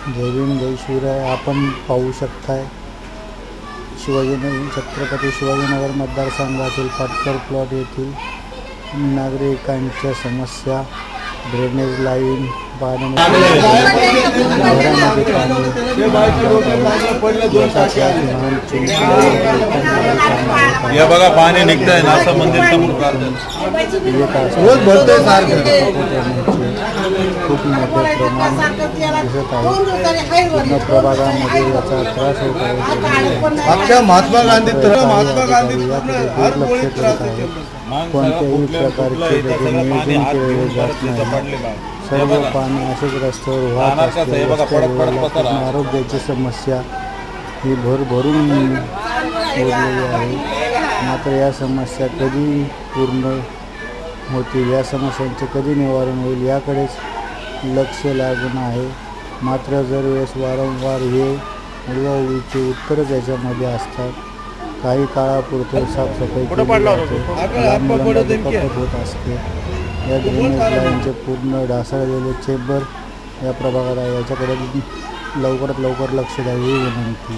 जय भीम जय शिवराय. आपण पाहू शकताय छत्रपती शिवाजीनगर मतदारसंघातील पाटकर प्लॉट येथील नागरिकांच्या समस्या, ड्रेनेज लाईन, या बघा पाणी निघतंय ना असं मंदिर रोज भरतोय खूप मोठ्या प्रमाणात दिसत आहे. पूर्ण प्रभागामध्ये याचा त्रास होत आहे. महात्मा गांधी दुर्लक्ष करत आहे. कोणत्याही प्रकारचे नियोजन केले जात नाही. सर्व पाणी असेच रस्त्यावर वाहत असते. आरोग्याची समस्या ही भरभरून ओढलेली आहे. मात्र या समस्या कधी पूर्ण होतील, या समस्यांचे कधी निवारण होईल याकडेच लक्ष लागून आहे. मात्र जर वेळेस वारंवार हे उडवाउडवीचे उत्तरच याच्यामध्ये असतात. काही काळापुरते साफसफाई केली होत असते. या ड्रेनेज लाईनचे पूर्ण ढासळलेले चेंबर या प्रभागात आहे. याच्याकडे लवकरात लवकर लक्ष द्यावे ही विनंती.